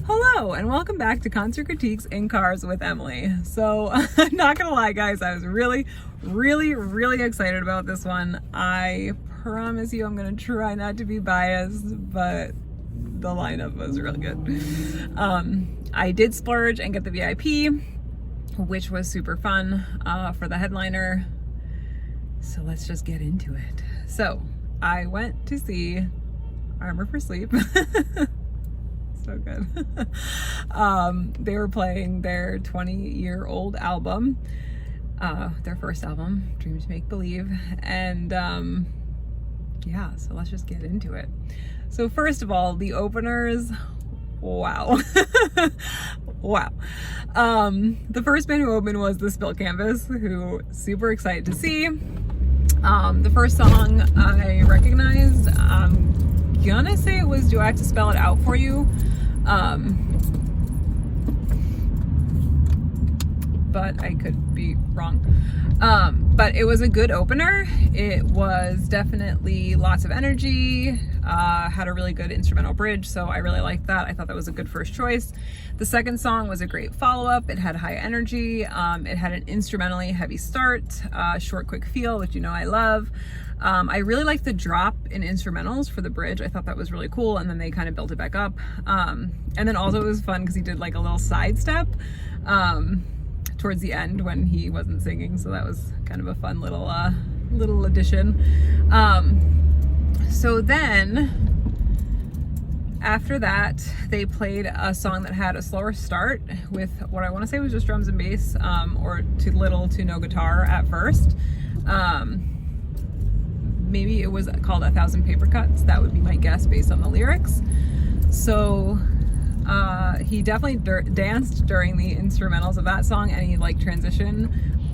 Hello and welcome back to Concert Critiques in Cars with Emily. So, not gonna lie guys, I was really excited about this one. I promise you I'm gonna try not to be biased, but the lineup was really good. I did splurge and get the VIP, which was super fun for the headliner. So let's just get into it. So, I went to see Armor for Sleep. So good. They were playing their 20-year-old album, their first album, Dream to Make Believe, and yeah, so let's just get into it. So first of all, the openers, wow. Wow. The first band who opened was the Spill Canvas, who super excited to see. The first song I recognized, I'm gonna say it was Do I Have to Spell It Out For You? But I could be wrong. But it was a good opener. It was definitely lots of energy, had a really good instrumental bridge, so I really liked that. I thought that was a good first choice. The second song was a great follow-up. It had high energy. It had an instrumentally heavy start, short, quick feel, which you know I love. I really liked the drop in instrumentals for the bridge. I thought that was really cool, and then they kind of built it back up. And then also it was fun because he did like a little sidestep towards the end when he wasn't singing, so that was kind of a fun little addition. So then after that, they played a song that had a slower start with what I want to say was just drums and bass, or too little to no guitar at first. Maybe it was called 1,000 Paper Cuts. That would be my guess based on the lyrics. So he definitely danced during the instrumentals of that song, and he like transitioned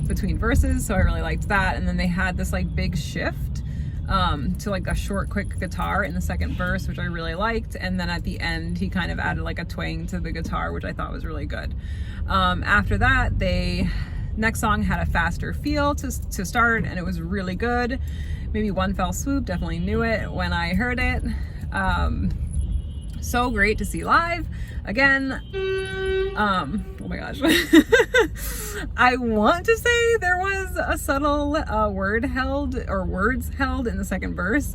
between verses, so I really liked that. And then they had this like big shift to like a short, quick guitar in the second verse, which I really liked. And then at the end, he kind of added like a twang to the guitar, which I thought was really good. After that, next song had a faster feel to start, and it was really good. Maybe one fell swoop, definitely knew it when I heard it. So great to see live again. Oh my gosh. I want to say there was a subtle words held in the second verse,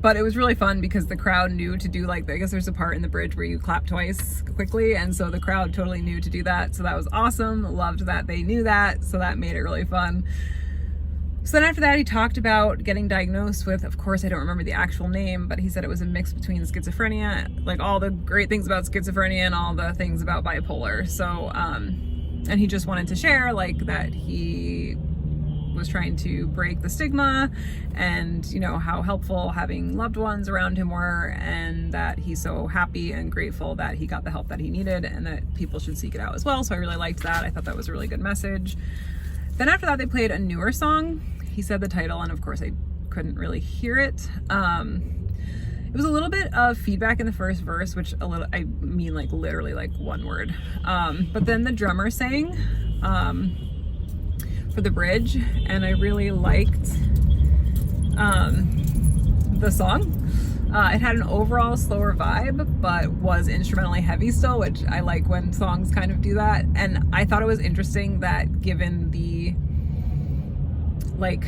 but it was really fun because the crowd knew to do like, I guess there's a part in the bridge where you clap twice quickly, and so the crowd totally knew to do that, so that was awesome. Loved that they knew that, so that made it really fun. So then after that, he talked about getting diagnosed with, of course, I don't remember the actual name, but he said it was a mix between schizophrenia, like all the great things about schizophrenia and all the things about bipolar. So, and he just wanted to share like that he was trying to break the stigma, and you know how helpful having loved ones around him were, and that he's so happy and grateful that he got the help that he needed, and that people should seek it out as well. So I really liked that. I thought that was a really good message. Then after that, they played a newer song. He said the title, and of course I couldn't really hear it. It was a little bit of feedback in the first verse, which I mean like literally like one word. But then the drummer sang for the bridge, and I really liked the song. It had an overall slower vibe, but was instrumentally heavy still, which I like when songs kind of do that. And I thought it was interesting that given the like,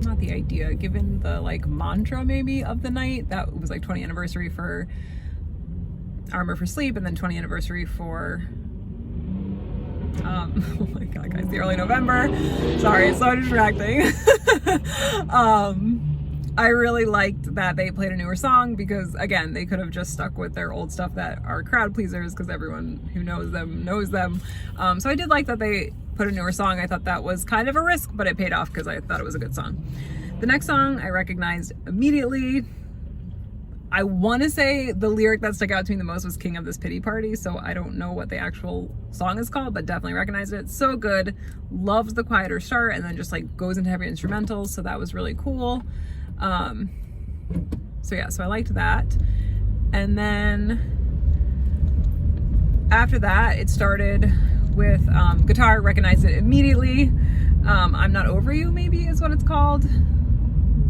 not the idea, given the like mantra maybe of the night, that was like 20th anniversary for Armor for Sleep, and then 20th anniversary for oh my god guys, the early November. Sorry, it's so distracting. I really liked that they played a newer song because, again, they could have just stuck with their old stuff that are crowd pleasers because everyone who knows them knows them. So I did like that they put a newer song. I thought that was kind of a risk, but it paid off because I thought it was a good song. The next song I recognized immediately. I want to say the lyric that stuck out to me the most was King of This Pity Party, so I don't know what the actual song is called, but definitely recognized it. So good. Loves the quieter start and then just like goes into heavy instrumentals, so that was really cool. So yeah, so I liked that. And then after that, it started with guitar, recognized it immediately. I'm Not Over You, maybe is what it's called.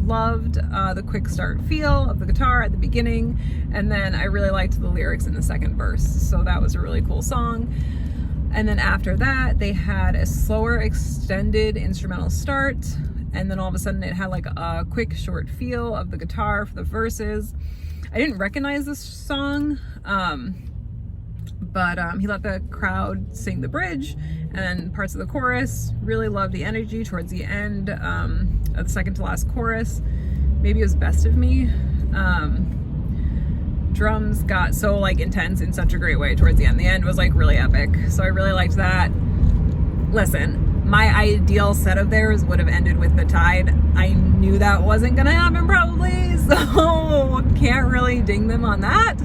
loved the quick start feel of the guitar at the beginning, and then I really liked the lyrics in the second verse, so that was a really cool song. And then after that, they had a slower extended instrumental start, and then all of a sudden it had like a quick short feel of the guitar for the verses. I didn't recognize this song, but he let the crowd sing the bridge and parts of the chorus. Really loved the energy towards the end of the second to last chorus. Maybe it was Best of Me. Drums got so like intense in such a great way towards the end. The end was like really epic, so I really liked that. Listen, my ideal set of theirs would have ended with The Tide. I knew that wasn't gonna happen probably, so can't really ding them on that,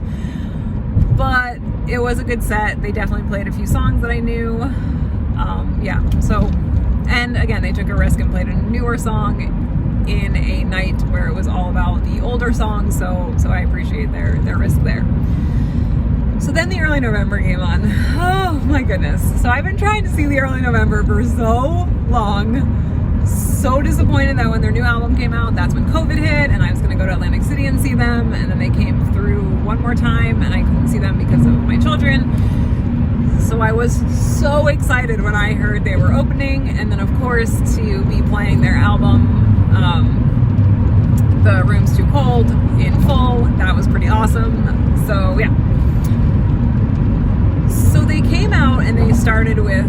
but it was a good set. They definitely played a few songs that I knew. Yeah, so, and again, they took a risk and played a newer song in a night where it was all about the older songs, so I appreciate their risk there. So then the Early November came on. Oh my goodness. So I've been trying to see the Early November for so long. So disappointed that when their new album came out, that's when COVID hit, and I was gonna go to Atlantic City and see them, and then they came through one more time and I couldn't see them because of my children. So I was so excited when I heard they were opening, and then of course to be playing their album, The Room's Too Cold, in full. That was pretty awesome. So yeah. So they came out and they started with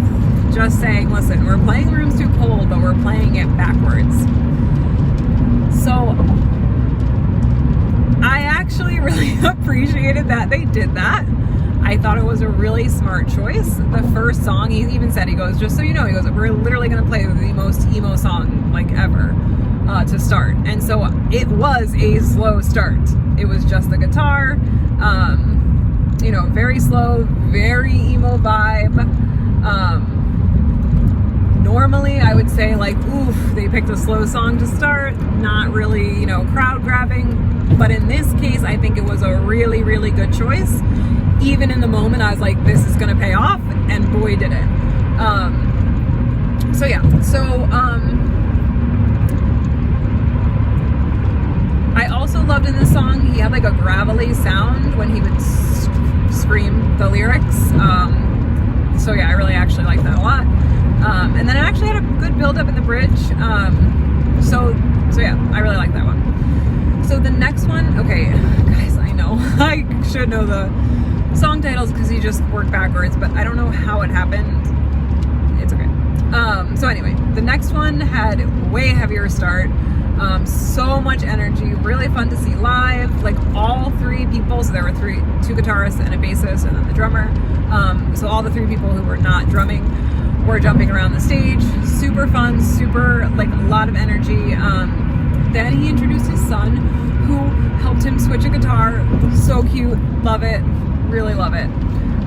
just saying, listen, we're playing Room's Too Cold, but we're playing it backwards. So I actually really appreciated that they did that. I thought it was a really smart choice. The first song, he even said, he goes, just so you know, he goes, we're literally going to play the most emo song like ever to start. And so it was a slow start. It was just the guitar, you know, very slow, very emo vibe. Normally I would say like, oof, they picked a slow song to start, not really, you know, crowd grabbing. But in this case, I think it was a really, really good choice. Even in the moment, I was like, this is gonna pay off, and boy did it. So yeah, so I also loved in this song, he had like a gravelly sound when he would scream the lyrics. So yeah, I really actually liked that a lot. And then it actually had a good build up in the bridge. So yeah, I really like that one. So the next one, okay, guys, I know I should know the song titles because you just work backwards, but I don't know how it happened. It's okay. So anyway, the next one had way heavier start, so much energy, really fun to see live, like all three people, so there were two guitarists and a bassist and then the drummer, so all the three people who were not drumming were jumping around the stage. Super fun, super, like, a lot of energy. Then he introduced his son, who helped him switch a guitar. So cute, love it, really love it.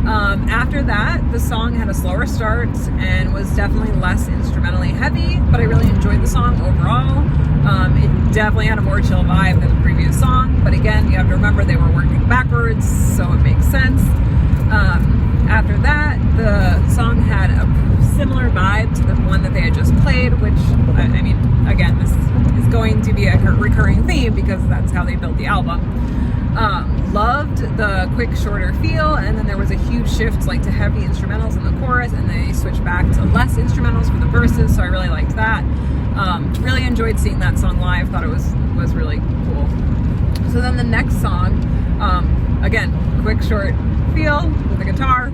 After that, the song had a slower start and was definitely less instrumentally heavy, but I really enjoyed the song overall. It definitely had a more chill vibe than the previous song, but again, you have to remember they were working backwards, so it makes sense. After that, the song had a similar vibe to the one that they had just played, which, I mean, again, this is going to be a recurring theme because that's how they built the album. Loved the quick, shorter feel, and then there was a huge shift like to heavy instrumentals in the chorus, and they switched back to less instrumentals for the verses, so I really liked that. Really enjoyed seeing that song live, thought it was really cool. So then the next song, again, quick, short feel with the guitar.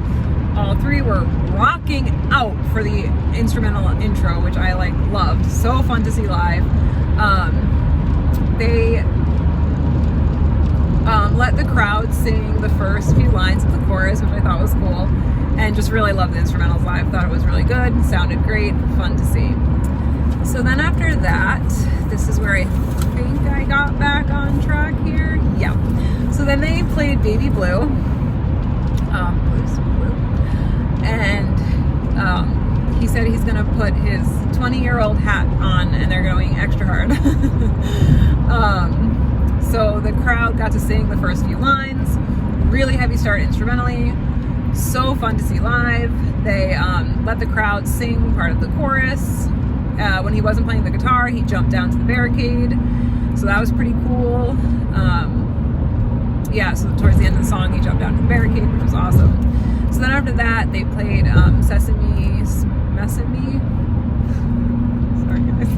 All three were rocking out for the instrumental intro, which I loved. So fun to see live. They let the crowd sing the first few lines of the chorus, which I thought was cool, and just really loved the instrumentals live. Thought it was really good, sounded great, fun to see. So then after that, this is where I think I got back on track here. Yeah. So then they played Baby Blue. Blues Blue. And he said he's gonna put his 20-year-old hat on and they're going extra hard. So the crowd got to sing the first few lines. Really heavy start instrumentally. So fun to see live. They let the crowd sing part of the chorus. When he wasn't playing the guitar, he jumped down to the barricade. So that was pretty cool. Yeah, so towards the end of the song, he jumped down to the barricade, which was awesome. So then after that, they played Sesame. Sorry, guys.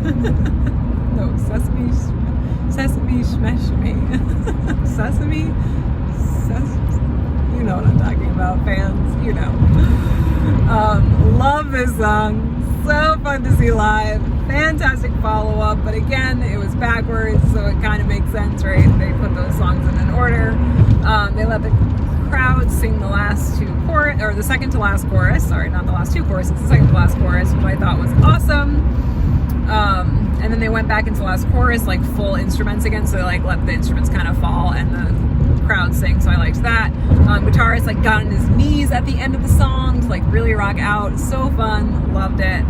No, Sesame Smesh Me. Sesame. You know what I'm talking about, fans. You know. Love this song. So fun to see live. Fantastic follow-up, but again, it was backwards, so it kind of makes sense, right? They put those songs in an order. They let the crowd sing the last two chorus, or the second to last chorus. Sorry, not the last two choruses, the second to last chorus, which I thought was awesome. And then they went back into the last chorus, like full instruments again, so they like let the instruments kind of fall and the crowd sing, so I liked that. Guitarist like got on his knees at the end of the song to like really rock out. So fun, loved it.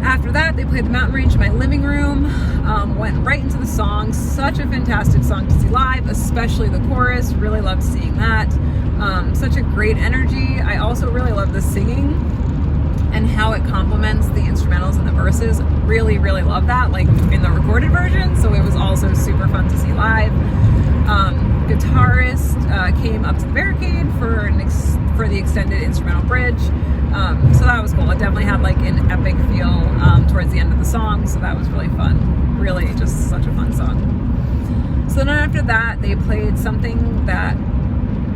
After that, they played The Mountain Range in my living room, went right into the song. Such a fantastic song to see live, especially the chorus. Really loved seeing that. Such a great energy. I also really love the singing and how it complements the instrumentals and the verses. Really, really love that, like in the recorded version. So it was also super fun to see live. Guitarist came up to the barricade for the extended instrumental bridge. So that was cool. It definitely had like an epic feel towards the end of the song, so that was really fun. Really just such a fun song. So then after that, they played something that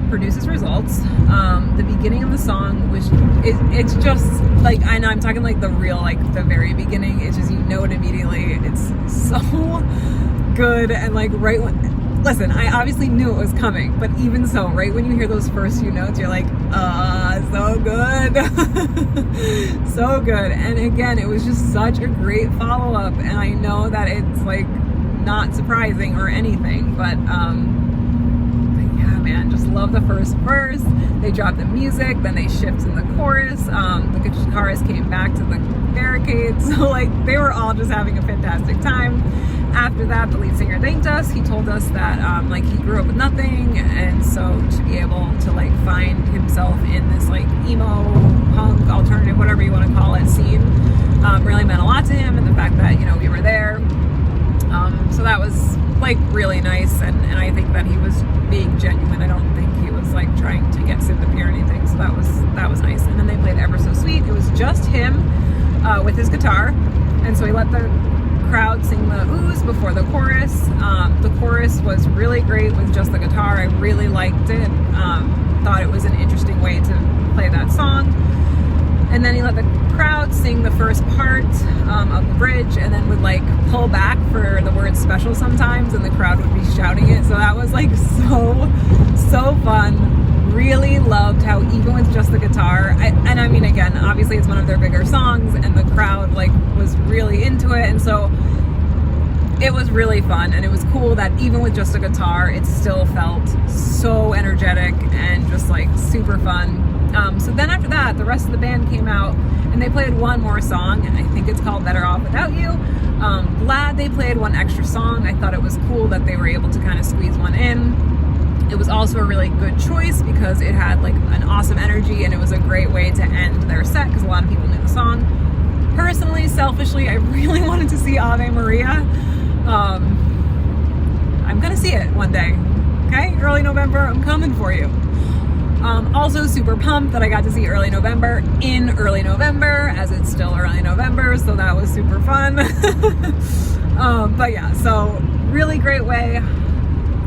produces results. The beginning of the song, which it's just like, I know I'm talking like the real, like the very beginning. It's just, you know it immediately. It's so good, and like right when, listen, I obviously knew it was coming, but even so, right when you hear those first few notes, you're like, so good. So good. And again, it was just such a great follow-up, and I know that it's like not surprising or anything, but yeah, man, just love the first verse. They dropped the music, then they shifted in the chorus. The guitarist came back to the barricade, so like they were all just having a fantastic time. After that, the lead singer thanked us. He told us that like he grew up with nothing, and so to be able to like find himself in this like emo, punk, alternative, whatever you want to call it, scene really meant a lot to him, and the fact that, you know, we were there. So that was like really nice, and I think that he was being genuine. I don't think he was like trying to get sympathy or anything, so that was nice. And then they played Ever So Sweet. It was just him with his guitar, and so he let the crowd sing the oohs before the chorus. The chorus was really great with just the guitar. I really liked it. Thought it was an interesting way to play that song. And then he let the crowd sing the first part of the bridge, and then would like pull back for the word special sometimes, and the crowd would be shouting it. So that was like so fun. Really loved how even with just the guitar, and I mean, again, obviously it's one of their bigger songs, and the crowd like was really into it, and so it was really fun. And it was cool that even with just a guitar, it still felt so energetic and just like super fun. So then after that, the rest of the band came out and they played one more song, and I think it's called Better Off Without You. Glad they played one extra song. I thought it was cool that they were able to kind of squeeze one in. It was also a really good choice because it had like an awesome energy, and it was a great way to end their set because a lot of people knew the song. Personally, selfishly, I really wanted to see Ave Maria. I'm gonna see it one day. Okay, early November, I'm coming for you. Also super pumped that I got to see Early November in early November, as it's still early November, so that was super fun. But yeah, so really great way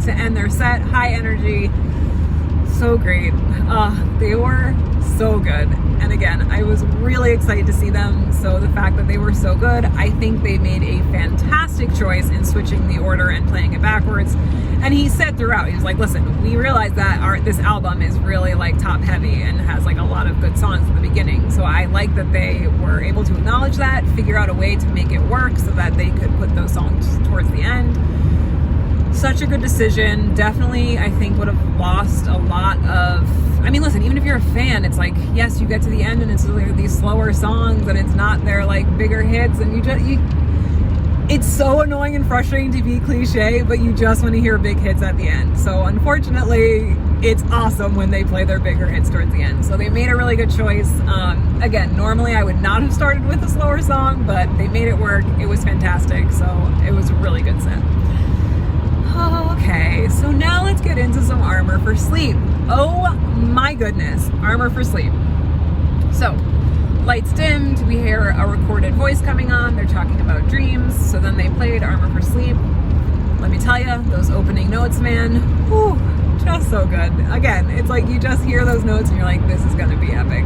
to end their set. High energy, so great. They were so good, and again, I was really excited to see them. So the fact that they were so good, I think they made a fantastic choice in switching the order and playing it backwards. And he said throughout, he was like, listen, we realize that this album is really like top heavy and has like a lot of good songs at the beginning, so I like that they were able to acknowledge that, figure out a way to make it work so that they could put those songs towards the end. Such a good decision. Definitely, I think, would have lost a lot of, I mean, listen, even if you're a fan, it's like, yes, you get to the end and it's like these slower songs and it's not their like bigger hits, and it's so annoying and frustrating to be cliche, but you just want to hear big hits at the end. So unfortunately, it's awesome when they play their bigger hits towards the end. So they made a really good choice. Again, normally I would not have started with a slower song, but they made it work. It was fantastic. So it was a really good set. Okay, so now let's get into some Armor for Sleep. Oh my goodness, Armor for Sleep. So, lights dimmed, we hear a recorded voice coming on, they're talking about dreams, so then they played Armor for Sleep. Let me tell you, those opening notes, man, whew, just so good. Again, it's like you just hear those notes and you're like, this is gonna be epic.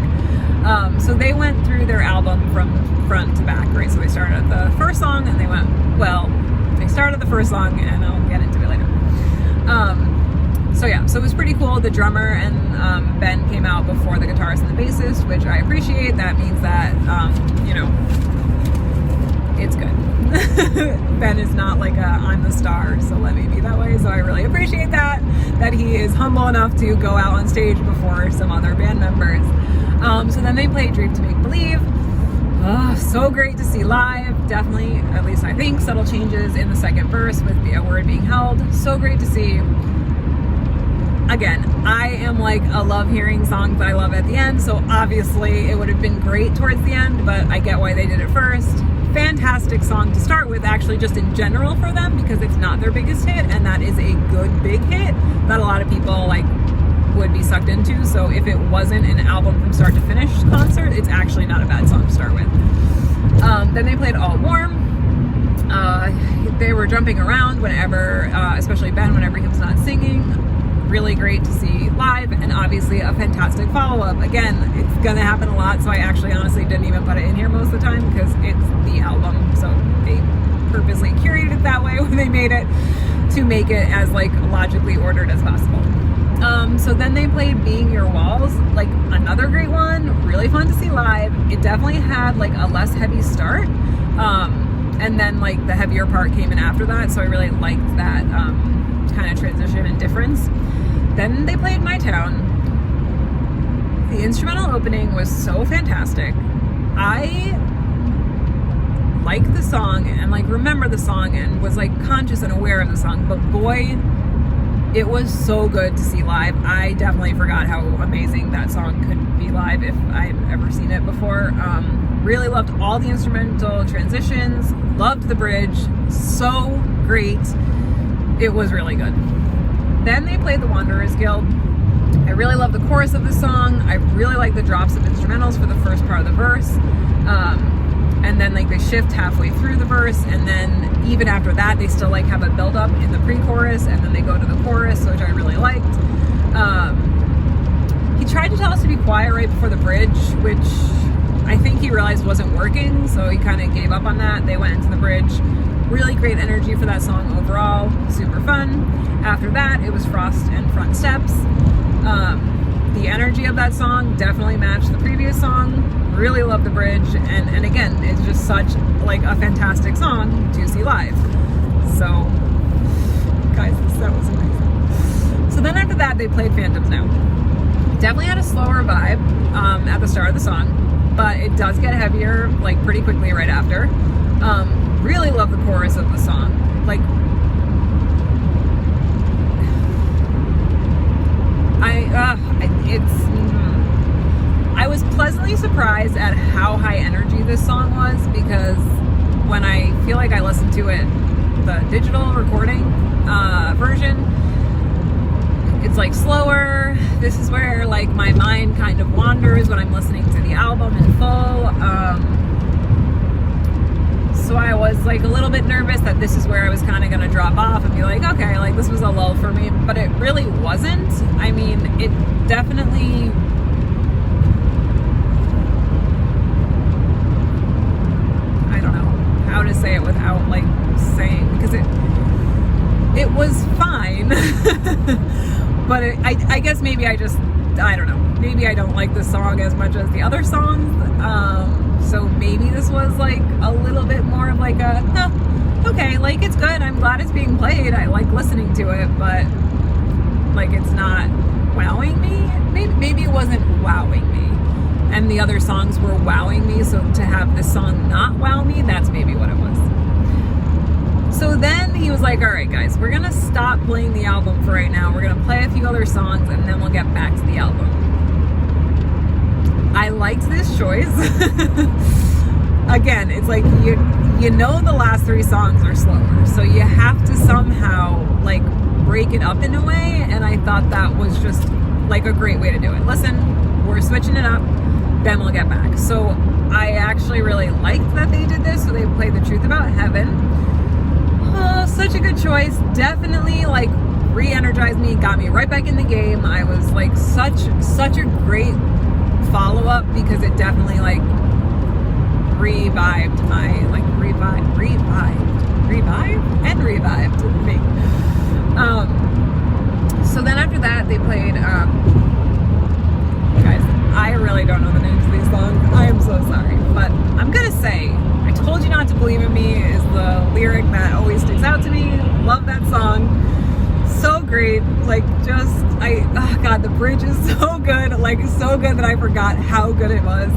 So they went through their album from front to back, right? So they started at the first song and they started the first song and I'll get into it later. So it was pretty cool. The drummer and Ben came out before the guitarist and the bassist, which I appreciate. That means that, it's good. Ben is not like I'm the star, so let me be that way. So I really appreciate that he is humble enough to go out on stage before some other band members. So then they played Dream to Make Believe. Oh, so great to see live. Definitely, at least I think, subtle changes in the second verse with the word being held. So great to see. Again, I am like a love hearing songs that I love at the end, so obviously it would have been great towards the end, but I get why they did it first. Fantastic song to start with, actually, just in general for them, because it's not their biggest hit, and that is a good big hit that a lot of people like would be sucked into. So if it wasn't an album from start to finish concert, it's actually not a bad song to start with. Then they played All Warm. They were jumping around whenever, especially Ben, whenever he was not singing. Really great to see live, and obviously a fantastic follow-up. Again, it's gonna happen a lot, so I actually honestly didn't even put it in here most of the time because it's the album, so they purposely curated it that way when they made it to make it as like logically ordered as possible. So then they played Being Your Walls, like another great one, really fun to see live. It definitely had like a less heavy start, and then like the heavier part came in after that, so I really liked that kind of transition and difference. Then they played My Town. The instrumental opening was so fantastic. I liked the song and like remember the song and was like conscious and aware of the song, but boy, it was so good to see live. I definitely forgot how amazing that song could be live if I've ever seen it before. Really loved all the instrumental transitions, loved the bridge, so great. It was really good. Then they played the Wanderers Guild. I really love the chorus of the song. I really like the drops of instrumentals for the first part of the verse. And then like they shift halfway through the verse, and then even after that they still like have a build up in the pre-chorus, and then they go to the chorus, which I really liked. He tried to tell us to be quiet right before the bridge, which I think he realized wasn't working, so he kind of gave up on that. They went into the bridge. Really great energy for that song overall, super fun. After that, it was Frost and Front Steps. The energy of that song definitely matched the previous song. Really love the bridge, and again, it's just such like a fantastic song to see live. So, guys, that was amazing. So then after that, they played Phantoms Now. Definitely had a slower vibe at the start of the song, but it does get heavier like pretty quickly right after. Really love the chorus of the song. Like, I was pleasantly surprised at how high energy this song was, because when I feel like I listened to it, the digital recording version, it's like slower. This is where like my mind kind of wanders when I'm listening to the album in full. So I was like a little bit nervous that this is where I was kind of going to drop off and be like, okay, like this was a lull for me, but it really wasn't. I mean, it definitely, I don't know how to say it without like saying, because it was fine, but I guess maybe I don't know, maybe I don't like this song as much as the other songs. So maybe this was like a little bit more of like a, okay, like it's good, I'm glad it's being played, I like listening to it, but like it's not wowing me. Maybe it wasn't wowing me, and the other songs were wowing me, so to have this song not wow me, that's maybe what it was. So then he was like, all right guys, we're gonna stop playing the album for right now, we're gonna play a few other songs and then we'll get back to the album. I liked this choice. Again, it's like you know the last three songs are slower, so you have to somehow like break it up in a way, and I thought that was just like a great way to do it. Listen, we're switching it up, then we'll get back. So I actually really liked that they did this. So they played The Truth About Heaven. Oh, such a good choice. Definitely like re-energized me, got me right back in the game. I was like such a great follow-up because it definitely like revived me. So then after that they played guys, I really don't know the names of these songs. I am so sorry, but I'm gonna say I Told You Not to Believe in Me is the lyric that always sticks out to me. Love that song. So great. Like oh God, the bridge is so good. Like so good that I forgot how good it was.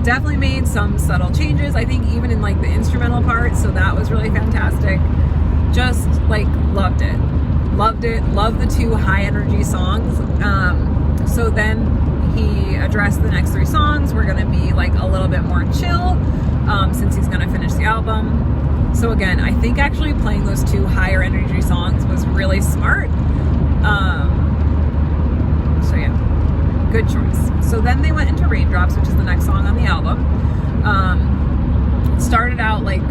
Definitely made some subtle changes, I think, even in like the instrumental part. So that was really fantastic. Just like loved it. Loved the two high energy songs. So then he addressed the next three songs were going to be like a little bit more chill, since he's going to finish the album. So again, I think actually playing those two higher energy songs was really smart. So yeah, good choice. So then they went into Raindrops, which is the next song on the album. It started out like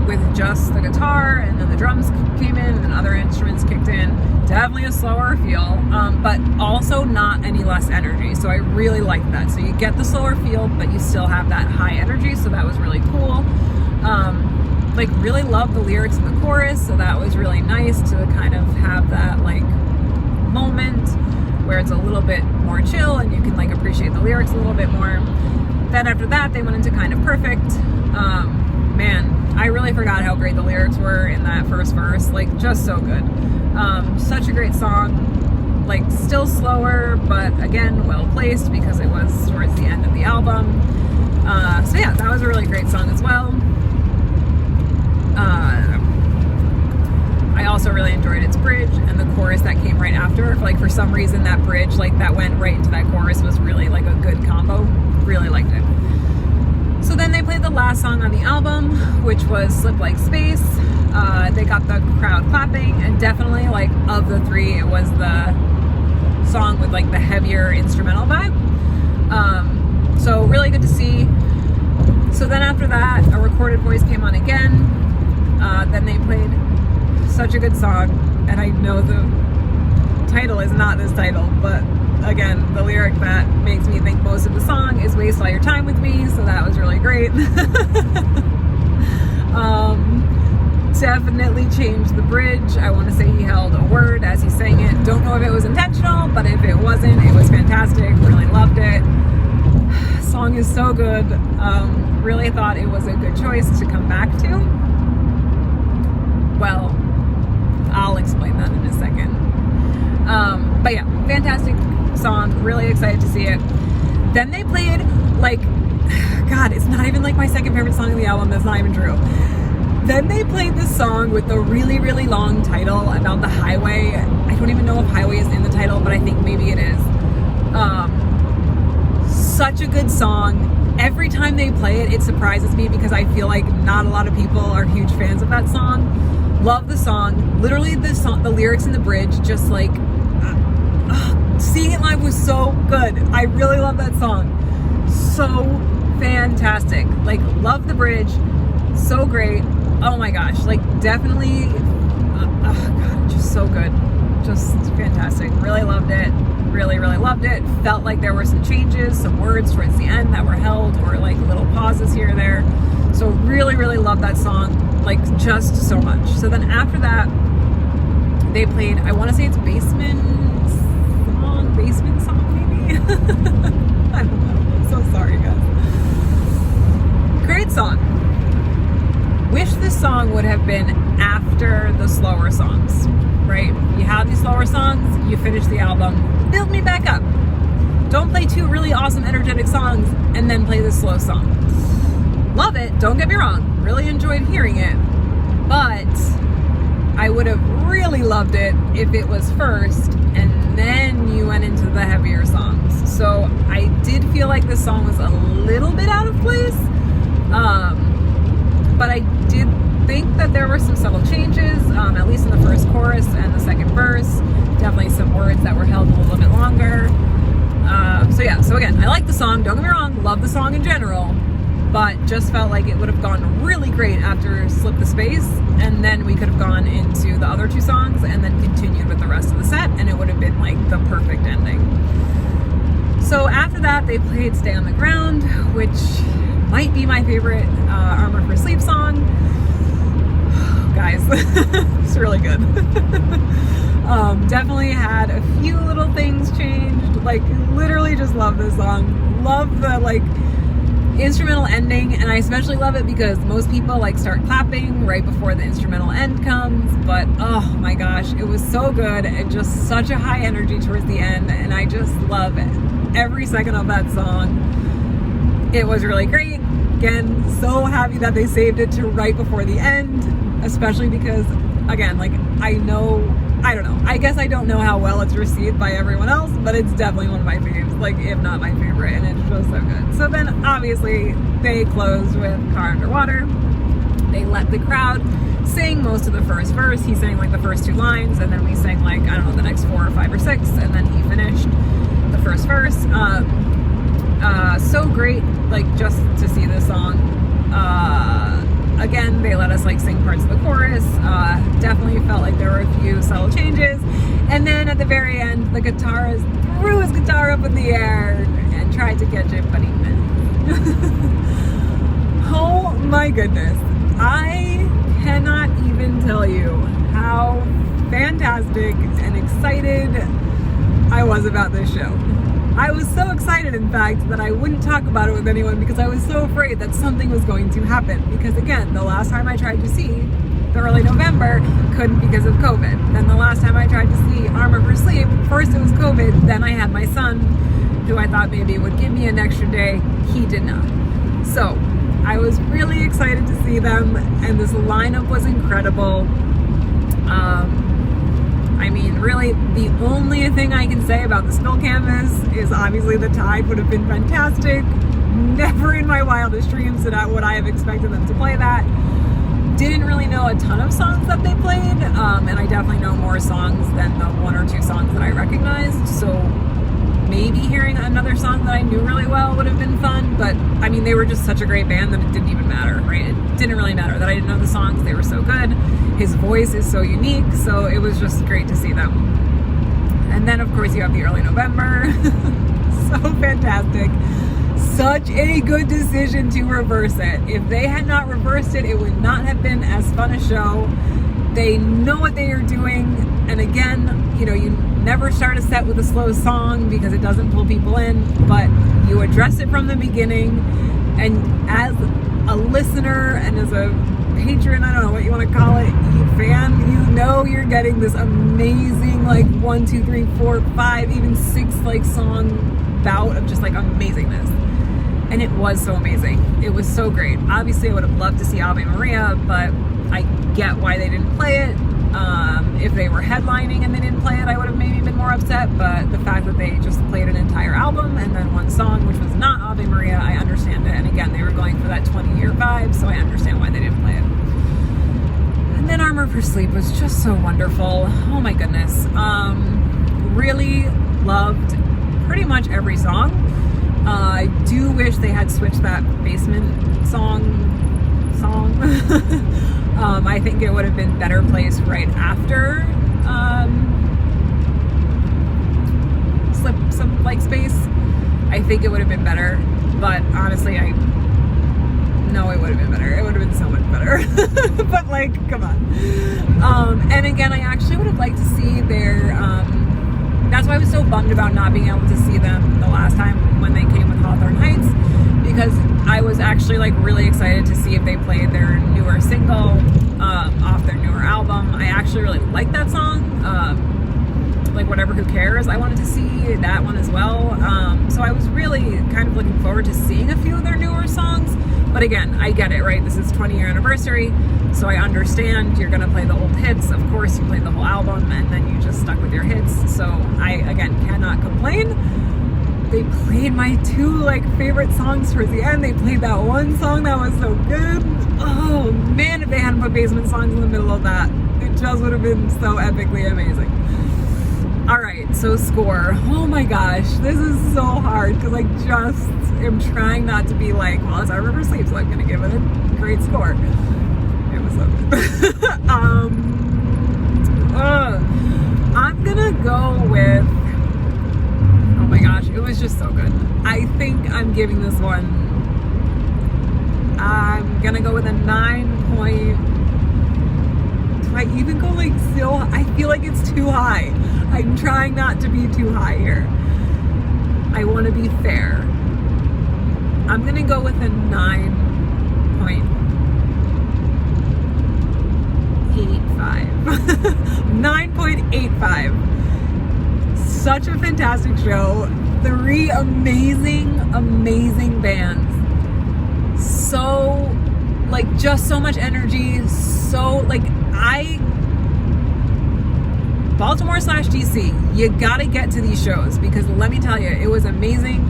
with just the guitar, and then the drums came in, and then other instruments kicked in. Definitely a slower feel, but also not any less energy. So I really liked that. So you get the slower feel, but you still have that high energy. So that was really cool. Like really loved the lyrics in the chorus. So that was really nice to kind of have that like moment where it's a little bit more chill and you can like appreciate the lyrics a little bit more. Then after that, they went into Kind of Perfect. Man, I really forgot how great the lyrics were in that first verse. Like just so good. Such a great song. Like still slower, but again, well placed because it was towards the end of the album. So yeah, that was a really great song as well. I also really enjoyed its bridge and the chorus that came right after. Like for some reason that bridge, like that went right into that chorus, was really like a good combo. Really liked it. So then they played the last song on the album, which was Slip Like Space. They got the crowd clapping, and definitely like of the three, it was the song with like the heavier instrumental vibe. So really good to see. So then after that, A Recorded Voice came on again. Then they played such a good song, and I know the title is not this title, but again, the lyric that makes me think most of the song is Waste All Your Time With Me, so that was really great. Definitely changed the bridge. I want to say he held a word as he sang it. Don't know if it was intentional, but if it wasn't, it was fantastic. Really loved it. Song is so good. Really thought it was a good choice to come back to. Well, I'll explain that in a second. But yeah, fantastic song. Really excited to see it. Then they played like, God, it's not even like my second favorite song on the album. That's not even true. Then they played this song with the really, really long title about the highway. I don't even know if highway is in the title, but I think maybe it is. Such a good song. Every time they play it, it surprises me because I feel like not a lot of people are huge fans of that song. Love the song. Literally the lyrics in the bridge, just like seeing it live was so good. I really love that song. So fantastic. Like love the bridge. So great. Oh my gosh. Like definitely God, just so good. Just fantastic. Really loved it. Really, really loved it. Felt like there were some changes, some words towards the end that were held, or like little pauses here or there. So really, really loved that song. Like just so much. So then after that, they played, I want to say it's Basement song maybe. I don't know. I'm so sorry, guys. Great song. Wish this song would have been after the slower songs, right? You have these slower songs, you finish the album, build me back up. Don't play two really awesome energetic songs and then play this slow song. Love it, don't get me wrong, really enjoyed hearing it, but I would have really loved it if it was first and then you went into the heavier songs. So I did feel like this song was a little bit out of place, but I did think that there were some subtle changes, at least in the first chorus and the second verse. Definitely some words that were held a little bit longer. So again, I like the song, don't get me wrong, love the song in general, but just felt like it would have gone really great after Slip the Space, and then we could have gone into the other two songs and then continued with the rest of the set, and it would have been like the perfect ending. So after that, they played Stay on the Ground, which might be my favorite Armor for Sleep song. Guys, it's really good. Definitely had a few little things changed. Like, literally just love this song. Love the like instrumental ending, and I especially love it because most people like start clapping right before the instrumental end comes, but oh my gosh, it was so good and just such a high energy towards the end, and I just love it. Every second of that song. It was really great. Again, so happy that they saved it to right before the end, especially because, again, like, I don't know, I guess I don't know how well it's received by everyone else, but it's definitely one of my faves, like, if not my favorite, and it's just so good. So then, obviously, they closed with Car Underwater. They let the crowd sing most of the first verse. He sang, like, the first two lines, and then we sang, like, I don't know, the next 4 or 5 or 6, and then he finished the first verse. So great, like, just to see this song. Again, they let us like sing parts of the chorus. Definitely felt like there were a few subtle changes. And then at the very end, the guitarist threw his guitar up in the air and tried to catch it, but he missed. Oh my goodness. I cannot even tell you how fantastic and excited I was about this show. I was so excited, in fact, that I wouldn't talk about it with anyone because I was so afraid that something was going to happen. Because again, the last time I tried to see the early November, couldn't because of COVID. Then the last time I tried to see Armor for Sleep, first it was COVID, then I had my son, who I thought maybe would give me an extra day. He did not. So I was really excited to see them, and this lineup was incredible. I mean, really, the only thing I can say about the Spill Canvas is obviously the Tide would have been fantastic. Never in my wildest dreams would I have expected them to play that. Didn't really know a ton of songs that they played, and I definitely know more songs than the 1 or 2 songs that I recognized, so maybe hearing another song that I knew really well would have been fun, but I mean, they were just such a great band that it didn't even matter, right? It didn't really matter that I didn't know the songs. They were so good. His voice is so unique, so it was just great to see them. And then, of course, you have the early November. So fantastic. Such a good decision to reverse it. If they had not reversed it, it would not have been as fun a show. They know what they are doing, and again, you know, you never start a set with a slow song because it doesn't pull people in, but you address it from the beginning, and as a listener and as a patron, I don't know what you want to call it, fan, you know you're getting this amazing, like 1, 2, 3, 4, 5, even 6 like song bout of just like amazingness. And it was so amazing. It was so great. Obviously I would have loved to see Ave Maria, but I get why they didn't play it. If they were headlining and they didn't play it, I would have maybe been more upset, but the fact that they just played an entire album and then one song, which was not Ave Maria, I understand it. And again, they were going for that 20-year vibe, so I understand why they didn't play it. And then Armor for Sleep was just so wonderful. Oh my goodness. Really loved pretty much every song. I do wish they had switched that basement song. I think it would have been better placed right after Slip some like Space. I think it would have been better, but honestly, no, it would have been better. It would have been so much better. But like, come on. And again, I actually would have liked to see their. That's why I was so bummed about not being able to see them the last time when they came with Hawthorne Heights, because I was actually like really excited to see if they played their newer single off their newer album. I actually really like that song, like Whatever Who Cares. I wanted to see that one as well. So I was really kind of looking forward to seeing a few of their newer songs. But again, I get it, right? This is 20-year anniversary, so I understand you're gonna play the old hits. Of course, you played the whole album and then you just stuck with your hits. So I, again, cannot complain. they played my two like favorite songs towards the end. They played that one song that was so good. Oh man, if they hadn't put Basement songs in the middle of that, it just would have been so epically amazing. All right, so score. Oh my gosh, this is so hard because I just am trying not to be like, well, it's our River Sleep, so I'm gonna give it a great score. It was so good. I'm gonna go with, oh my gosh, it was just so good. I think I'm giving this one, I'm gonna go with a 9 point. Do I even go like so? I feel like it's too high. I'm trying not to be too high here. I want to be fair. I'm gonna go with a 9.85. 9.85. Such a fantastic show. 3 amazing bands. So, like, just so much energy. So, like, Baltimore/DC, you gotta get to these shows because let me tell you, it was amazing.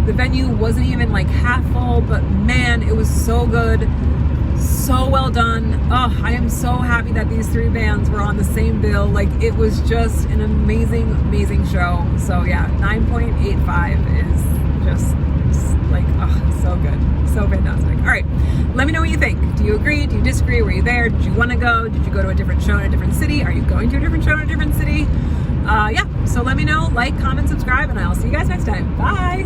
The venue wasn't even like half full, but man, it was so good. So well done. Oh, I am so happy that these 3 bands were on the same bill. Like, it was just an amazing show. So yeah, 9.85 is just like, oh, so good. So fantastic. All right, let me know what you think. Do you agree? Do you disagree? Were you there? Did you want to go? Did you go to a different show in a different city? Are you going to a different show in a different city? Yeah, so let me know. Like, comment, subscribe, and I'll see you guys next time. Bye.